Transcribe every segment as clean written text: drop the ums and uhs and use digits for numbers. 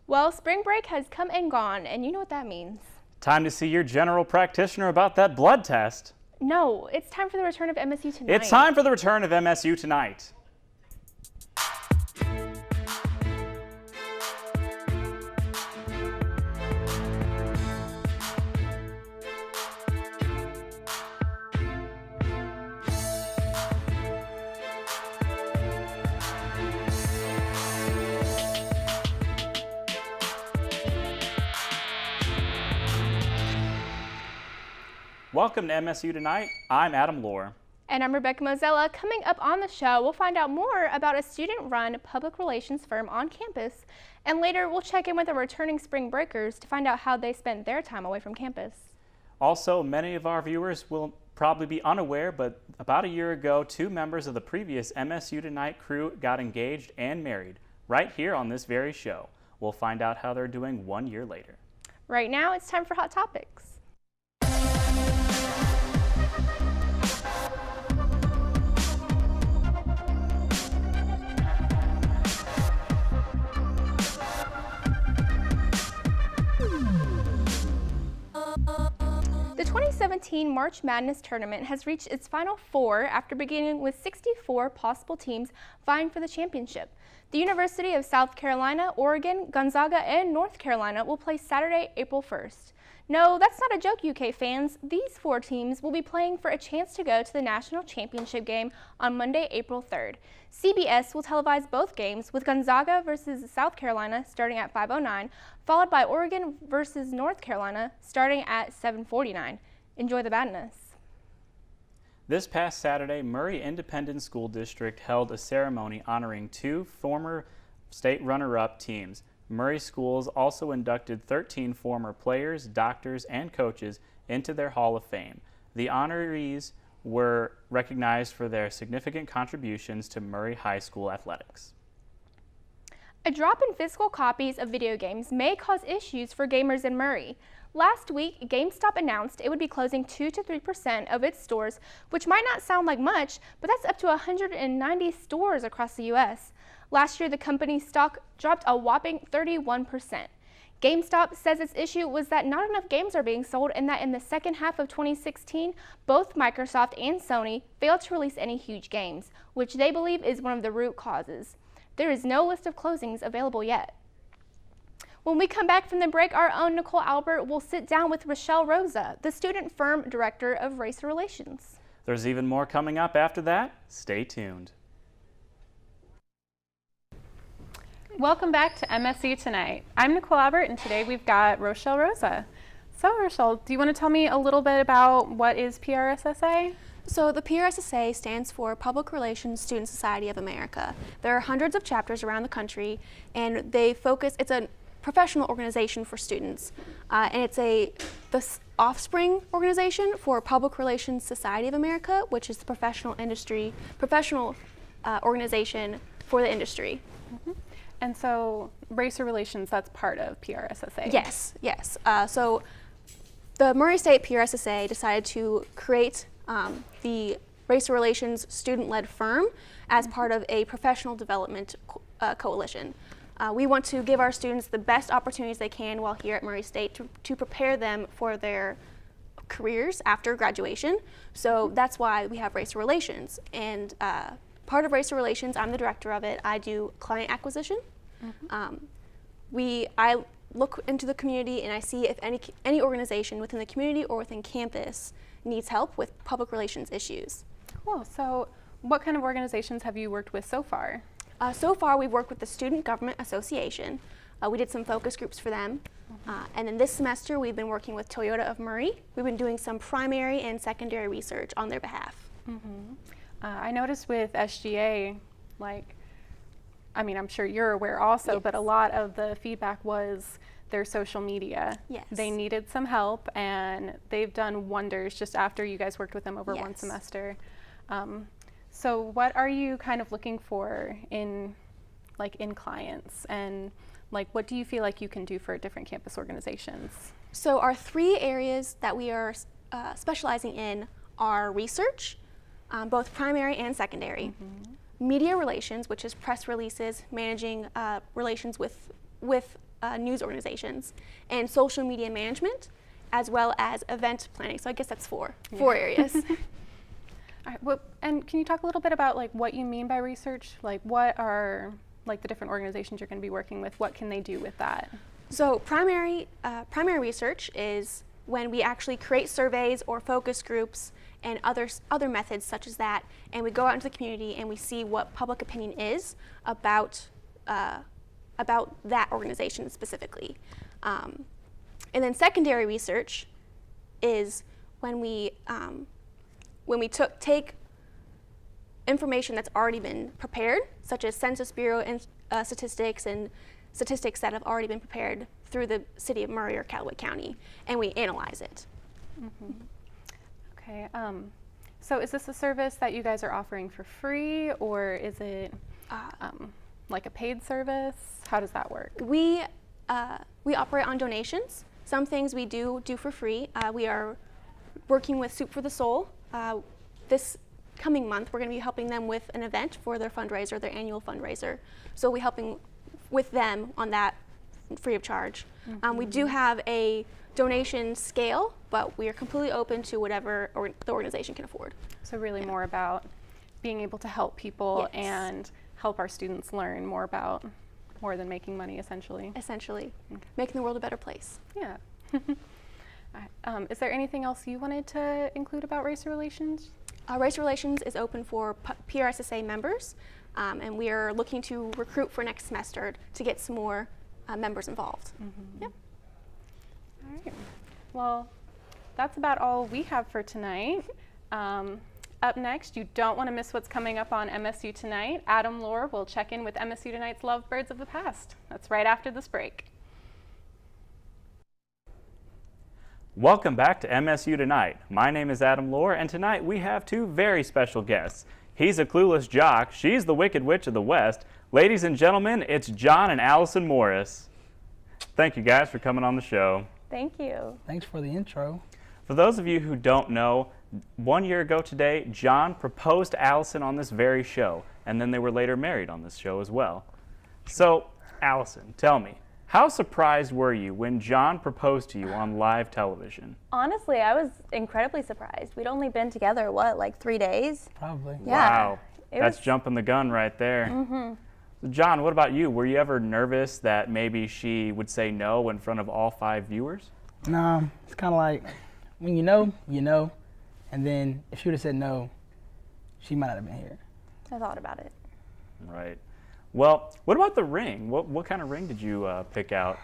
Well, spring break has come and gone, and you know what that means. Time to see your general practitioner about that blood test. No, it's time for the return of MSU2nite. It's time for the return of MSU2nite. Welcome to MSU2nite. I'm Adam Lohr. And I'm Rebecca Mozella. Coming up on the show, we'll find out more about a student-run public relations firm on campus. And later, we'll check in with the returning spring breakers to find out how they spent their time away from campus. Also, many of our viewers will probably be unaware, but about a year ago, two members of the previous MSU2nite crew got engaged and married right here on this very show. We'll find out how they're doing 1 year later. Right now, it's time for Hot Topics. The 2017 March Madness tournament has reached its final four after beginning with 64 possible teams vying for the championship. The University of South Carolina, Oregon, Gonzaga, and North Carolina will play Saturday, April 1st. No, that's not a joke, UK fans. These four teams will be playing for a chance to go to the national championship game on Monday, April 3rd. CBS will televise both games, with Gonzaga versus South Carolina starting at 5:09, followed by Oregon versus North Carolina starting at 7:49. Enjoy the badness. This past Saturday, Murray Independent School District held a ceremony honoring two former state runner-up teams. Murray Schools also inducted 13 former players, doctors, and coaches into their Hall of Fame. The honorees were recognized for their significant contributions to Murray High School athletics. A drop in physical copies of video games may cause issues for gamers in Murray. Last week, GameStop announced it would be closing 2 to 3% of its stores, which might not sound like much, but that's up to 190 stores across the U.S. Last year, the company's stock dropped a whopping 31%. GameStop says its issue was that not enough games are being sold and that in the second half of 2016, both Microsoft and Sony failed to release any huge games, which they believe is one of the root causes. There is no list of closings available yet. When we come back from the break, our own Nicole Albert will sit down with Rochelle Rosa, the student firm director of race relations. There's even more coming up after that. Stay tuned. Welcome back to MSU2nite. I'm Nicole Albert, and today we've got Rochelle Rosa. So Rochelle, do you want to tell me a little bit about what is PRSSA? So the PRSSA stands for Public Relations Student Society of America. There are hundreds of chapters around the country, and it's a professional organization for students, and it's the offspring organization for Public Relations Society of America, which is the professional organization for the industry. Mm-hmm. And so race relations, that's part of PRSSA? Yes. So the Murray State PRSSA decided to create the Race Relations student-led firm as part of a professional development coalition. We want to give our students the best opportunities they can while here at Murray State to prepare them for their careers after graduation. So that's why we have Race Relations. And part of Race Relations, I'm the director of it. I do client acquisition. Mm-hmm. I look into the community and I see if any organization within the community or within campus needs help with public relations issues. Cool. So what kind of organizations have you worked with so far? So far, we've worked with the Student Government Association. We did some focus groups for them. And then this semester, we've been working with Toyota of Murray. We've been doing some primary and secondary research on their behalf. Mm-hmm. I noticed with SGA, I'm sure you're aware also, Yes. but a lot of the feedback was their social media. Yes. They needed some help, and they've done wonders just after you guys worked with them over one Yes. semester. So what are you kind of looking for in clients, and what do you feel like you can do for different campus organizations? So our three areas that we are specializing in are research, both primary and secondary, media relations, which is press releases, managing relations with with news organizations and social media management, as well as event planning. So I guess that's four areas. All right, well, and can you talk a little bit about like what you mean by research? Like what are like the different organizations you're going to be working with? What can they do with that? So primary research is when we actually create surveys or focus groups and other methods such as that, and we go out into the community and we see what public opinion is about that organization specifically. And then secondary research is when we take information that's already been prepared, such as Census Bureau and statistics and statistics that have already been prepared through the city of Murray or Callaway County, and we analyze it. Mm-hmm. Okay, so is this a service that you guys are offering for free, or is it like a paid service? How does that work? We operate on donations. Some things we do for free. We are working with Soup for the Soul. This coming month, we're going to be helping them with an event for their fundraiser, their annual fundraiser. So we'll be helping with them on that free of charge. Mm-hmm. We do have a donation scale, but we are completely open to whatever the organization can afford. So really more about being able to help people Yes. and help our students learn more about more than making money, essentially. Essentially, Okay. making the world a better place. Yeah. All right. Is there anything else you wanted to include about race relations? Race Relations is open for PRSSA members, and we are looking to recruit for next semester to get some more members involved. Mm-hmm. Yep. All right. Well, that's about all we have for tonight. Up next, you don't want to miss what's coming up on MSU Tonight. Adam Lohr will check in with MSU2nite's Lovebirds of the Past. That's right after this break. Welcome back to MSU Tonight. My name is Adam Lohr, and tonight we have two very special guests. He's a clueless jock. She's the Wicked Witch of the West. Ladies and gentlemen, it's John and Allison Morris. Thank you guys for coming on the show. Thank you. Thanks for the intro. For those of you who don't know, 1 year ago today, John proposed to Allison on this very show, and then they were later married on this show as well. So, Allison, tell me, how surprised were you when John proposed to you on live television? Honestly, I was incredibly surprised. We'd only been together, what, like 3 days? Probably. Yeah. Wow, It that's was- jumping the gun right there. Mm-hmm. So John, what about you? Were you ever nervous that maybe she would say no in front of all 5 viewers? No, it's kind of like when you know, and then if she would have said no, she might not have been here. I thought about it. Right. Well, what about the ring? What kind of ring did you pick out?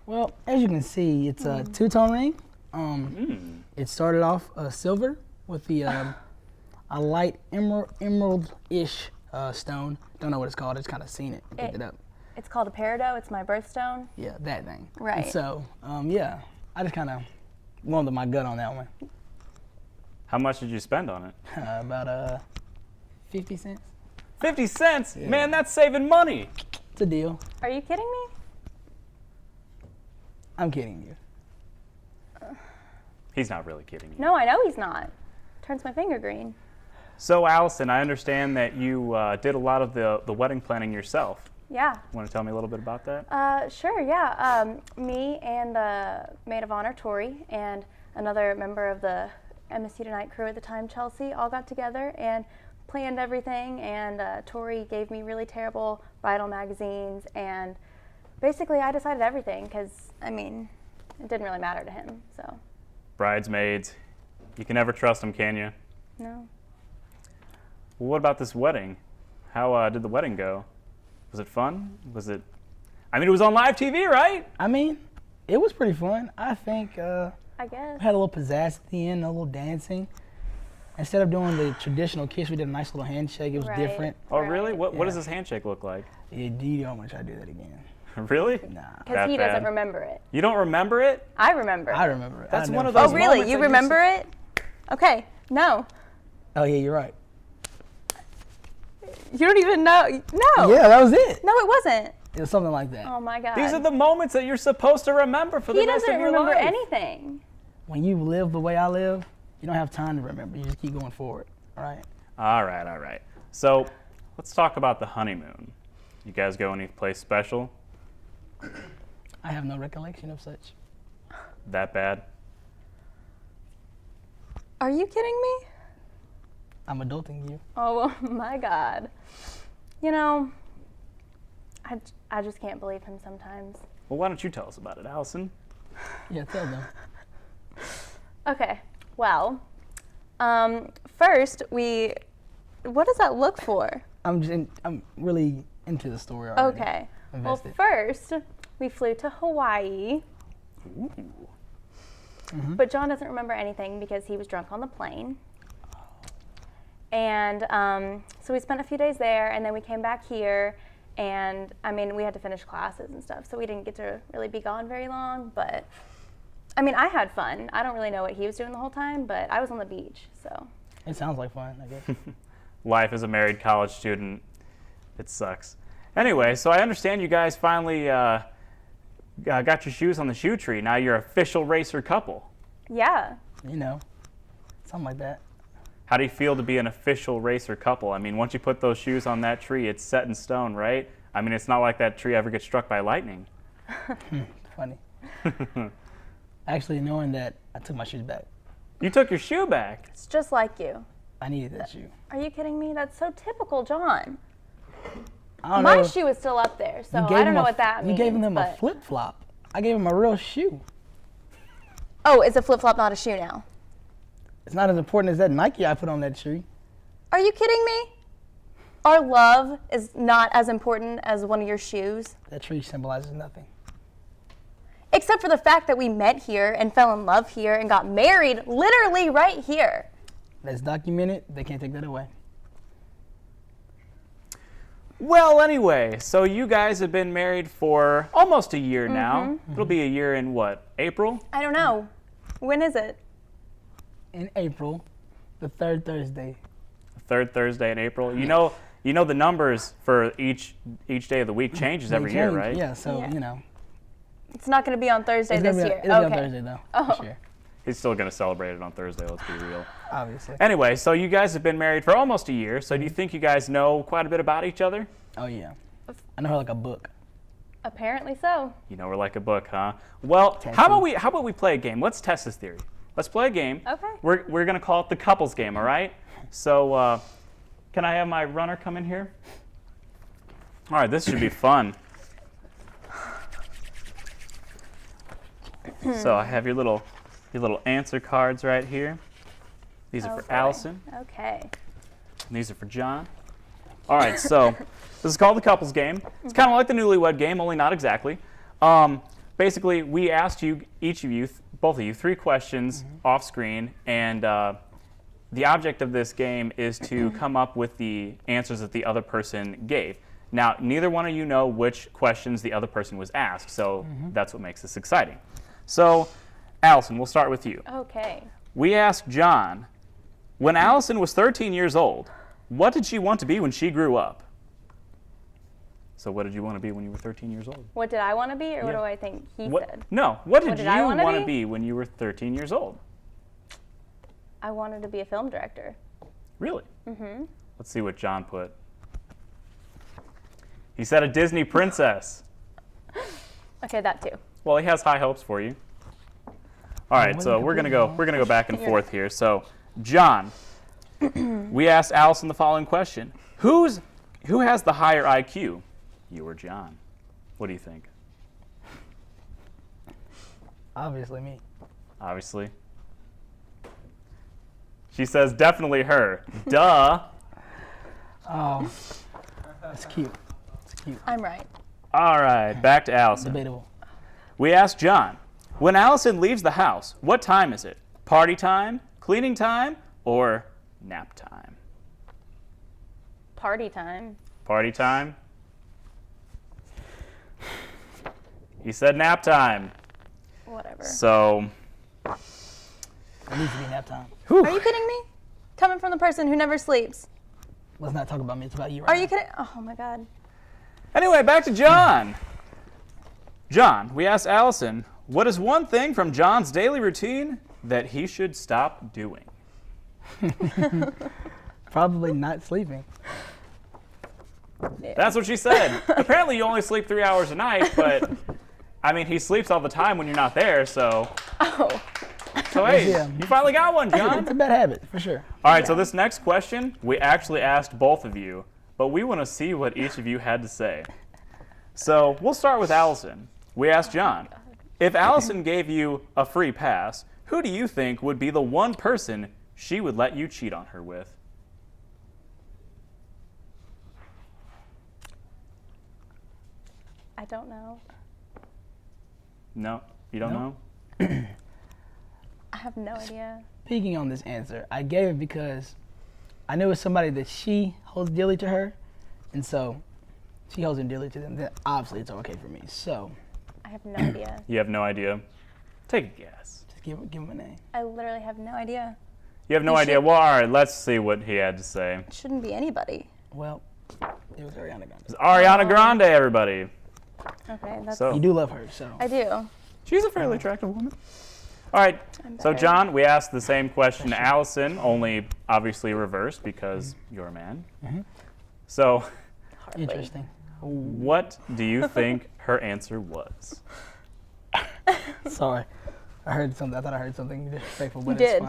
Well, as you can see, it's a two-tone ring. It started off silver with the a light emerald-ish stone. Don't know what it's called. I just kind of seen it, picked it up. It's called a peridot. It's my birthstone. Yeah, that thing. Right. And so, yeah, I just kind of went with my gut on that one. How much did you spend on it? About 50 cents. 50 cents? Yeah. Man, that's saving money. It's a deal. Are you kidding me? I'm kidding you. He's not really kidding you. No, I know he's not. Turns my finger green. So, Allison, I understand that you did a lot of the wedding planning yourself. Yeah. Want to tell me a little bit about that? Sure, yeah. Me and the maid of honor, Tori, and another member of the MSU2nite crew at the time, Chelsea, all got together and planned everything. And Tori gave me really terrible bridal magazines. And basically, I decided everything because, I mean, it didn't really matter to him, so. Bridesmaids. You can never trust them, can you? No. Well, what about this wedding? How did the wedding go? Was it fun? Was it? I mean, it was on live TV, right? I mean, it was pretty fun. I think I guess. we had a little pizzazz at the end, a little dancing. Instead of doing the traditional kiss, we did a nice little handshake. It was Right. different. Oh, Right. really? What Yeah. does this handshake look like? Yeah, you don't want to try to do that again. Really? Nah. Because That he doesn't bad. remember it. You don't remember it? I remember. I remember it. That's I one never of those Oh, really? moments You that remember it? Okay. No. Oh, yeah, you're right. You don't even know. No. Yeah, that was it. No, it wasn't. It was something like that. Oh my God. These are the moments that you're supposed to remember for the He rest of doesn't your remember life. anything. When you live the way I live, you don't have time to remember. You just keep going forward. All right. All right, all right. So let's talk about the honeymoon. You guys go any place special? I have no recollection of such. That bad? Are you kidding me? I'm adulting you. Oh my God. You know, I just can't believe him sometimes. Well, why don't you tell us about it, Allison? Yeah, tell them. Okay, well, first what does that look for? I'm really into the story already. Okay, well, Invested. first we flew to Hawaii. Ooh. But John doesn't remember anything because he was drunk on the plane. And so we spent a few days there, and then we came back here, and I mean, we had to finish classes and stuff, so we didn't get to really be gone very long, but I mean, I had fun. I don't really know what he was doing the whole time, but I was on the beach, so. It sounds like fun, I guess. Life as a married college student, it sucks. Anyway, so I understand you guys finally got your shoes on the shoe tree. Now you're official racer couple. Yeah. You know, something like that. How do you feel to be an official racer couple? I mean, once you put those shoes on that tree, it's set in stone, right? I mean, it's not like that tree ever gets struck by lightning. Funny. Actually, knowing that, I took my shoes back. You took your shoe back. It's just like you. I needed that shoe. Are you kidding me? That's so typical John. I don't My know. shoe is still up there, so You gave I don't him know a- what that means. You gave them a but- flip-flop. I gave him a real shoe. Oh, is a flip-flop not a shoe now? It's not as important as that Nike I put on that tree. Are you kidding me? Our love is not as important as one of your shoes. That tree symbolizes nothing. Except for the fact that we met here and fell in love here and got married literally right here. That's documented. They can't take that away. Well, anyway, so you guys have been married for almost a year now. It'll be a year in what, April? I don't know. When is it? In April, the third Thursday. Third Thursday in April. You know the numbers for each day of the week changes They every year, change, right? Yeah, so, Yeah. you know. It's not going to be on Thursday It's this gonna be, year. It'll be on Okay. Thursday, though, Oh. for sure. He's still going to celebrate it on Thursday, let's be real. Obviously. Anyway, so you guys have been married for almost a year, so do you think you guys know quite a bit about each other? Oh, yeah. I know her like a book. Apparently so. You know her like a book, huh? Well, how about we play a game? Let's test this theory. Let's play a game. Okay. We're going to call it the couples game, all right? So can I have my runner come in here? All right, this should be fun. So I have your little answer cards right here. These are Oh, for boy. Allison, Okay. and these are for John. All right, so this is called the couples game. It's kind of like the newlywed game, only not exactly. Basically, we asked you, each of you, both of you, 3 questions off screen, and the object of this game is to come up with the answers that the other person gave. Now, neither one of you know which questions the other person was asked, so that's what makes this exciting. So, Allison, we'll start with you. Okay. We asked John, when Allison was 13 years old, what did she want to be when she grew up? So what did you want to be when you were 13 years old? What did I want to be, or what Yeah. do I think he What, said? no, what did did you I want wanna to be? be when you were 13 years old? I wanted to be a film director. Really? Mm-hmm. Let's see what John put. He said a Disney princess. Okay, that too. Well, he has high hopes for you. All right, what so did we're you gonna put? go back and forth here. So, John, we asked Allison the following question: Who has the higher IQ, you or John? What do you think? Obviously me. Obviously. She says definitely her. Duh. Oh, that's cute. I'm right. All right, back to Allison. Debatable. We asked John, when Allison leaves the house, what time is it? Party time, cleaning time, or nap time? Party time. Party time? He said nap time. Whatever. So, It needs to be nap time. Are you kidding me? Coming from the person who never sleeps. Let's not talk about me. It's about you right Are now. you kidding? Oh my God. anyway, back to John. John, we asked Allison, what is one thing from John's daily routine that he should stop doing? Probably not sleeping. That's what she said. Apparently you only sleep 3 hours a night, but I mean, he sleeps all the time when you're not there, so. Oh. So hey, Yeah. you finally got one, John. It's a bad habit, for sure. All right, so this next question, we actually asked both of you, but we want to see what each of you had to say. So we'll start with Allison. We asked John, if Allison gave you a free pass, who do you think would be the one person she would let you cheat on her with? I don't know. No, you don't know? I have no idea. Speaking on this answer, I gave it because I knew it was somebody that she holds dearly to her, and so she holds him dearly to them. Then obviously it's okay for me. So I have no idea. You have no idea? Take a guess. just give him a name. I literally have no idea. You have no You idea? should- Well, all right, let's see what he had to say. It shouldn't be anybody. Well, it was Ariana Grande. It's Ariana Grande, everybody. Okay, that's. So You do love her, so. I do. she's a fairly attractive woman. All right, so better. John, we asked the same question to Allison, only obviously reversed because you're a man. So Hardly. Interesting. what do you think her answer was? Sorry. I heard something. I thought I heard something disrespectful, but You it's did.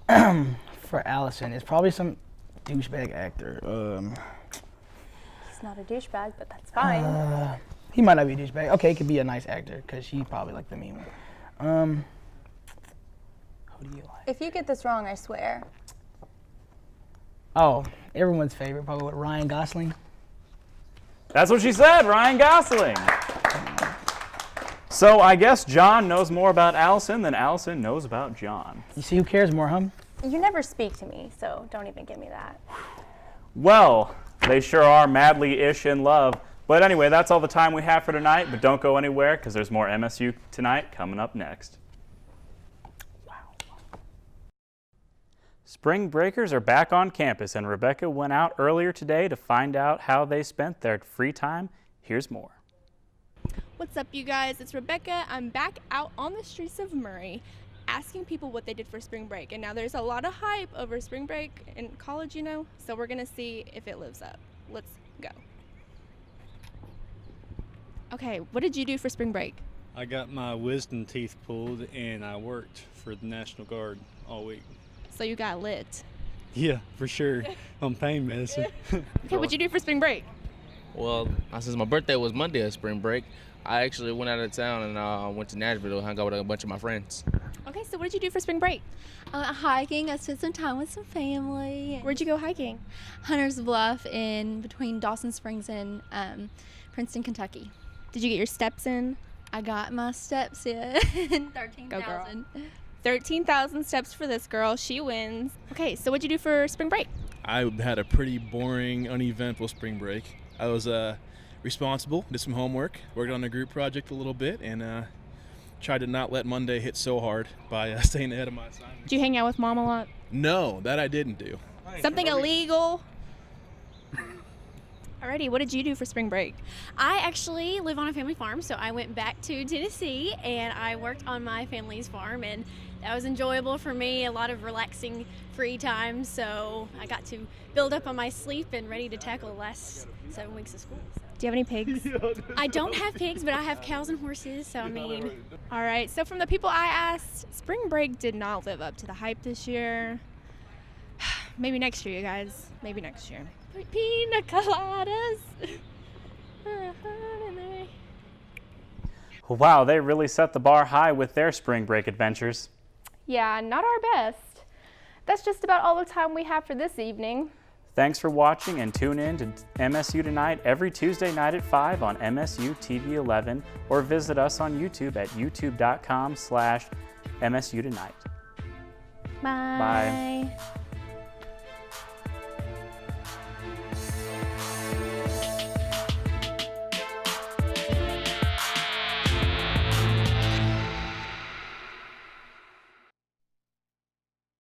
fine. For Allison, it's probably some douchebag actor. He's not a douchebag, but that's fine. He might not be a douchebag. Okay, it could be a nice actor because she's probably like the mean one. Who do you like? If you get this wrong, I swear. Oh, everyone's favorite, probably what, Ryan Gosling. That's what she said, Ryan Gosling. So I guess John knows more about Allison than Allison knows about John. You see who cares more, huh? You never speak to me, so don't even give me that. Well, they sure are madly-ish in love. But anyway, that's all the time we have for tonight. But don't go anywhere because there's more MSU Tonight coming up next. Spring breakers are back on campus, and Rebecca went out earlier today to find out how they spent their free time. Here's more. What's up, you guys? It's Rebecca. I'm back out on the streets of Murray asking people what they did for spring break. And now there's a lot of hype over spring break in college, you know, so we're going to see if it lives up. Let's go. Okay, what did you do for spring break? I got my wisdom teeth pulled and I worked for the National Guard all week. So you got lit. Yeah, for sure. On pain medicine. Okay, what'd you do for spring break? Well, since my birthday was Monday of spring break, I actually went out of town and went to Nashville, hung out with a bunch of my friends. Okay, so what did you do for spring break? I went hiking. I spent some time with some family. Where'd you go hiking? Hunter's Bluff in between Dawson Springs and Princeton, Kentucky. Did you get your steps in? I got my steps in. 13,000. 13,000 steps for this girl. She wins. Okay, so what'd you do for spring break? I had a pretty boring, uneventful spring break. I was responsible, did some homework, worked on a group project a little bit, and tried to not let Monday hit so hard by staying ahead of my assignment. Did you hang out with mom a lot? No, that I didn't do. Something illegal? Alrighty, what did you do for spring break? I actually live on a family farm, so I went back to Tennessee and I worked on my family's farm, and that was enjoyable for me, a lot of relaxing free time, so I got to build up on my sleep and ready to tackle the last 7 weeks of school. Do you have any pigs? I don't have pigs, but I have cows and horses, so I mean... Alright, so from the people I asked, spring break did not live up to the hype this year. Maybe next year, you guys. Maybe next year. Pina coladas. Wow, they really set the bar high with their spring break adventures. Yeah, not our best. That's just about all the time we have for this evening. Thanks for watching, and tune in to MSU Tonight every Tuesday night at 5 on MSU TV 11, or visit us on YouTube at youtube.com/MSU Tonight. Bye. Bye.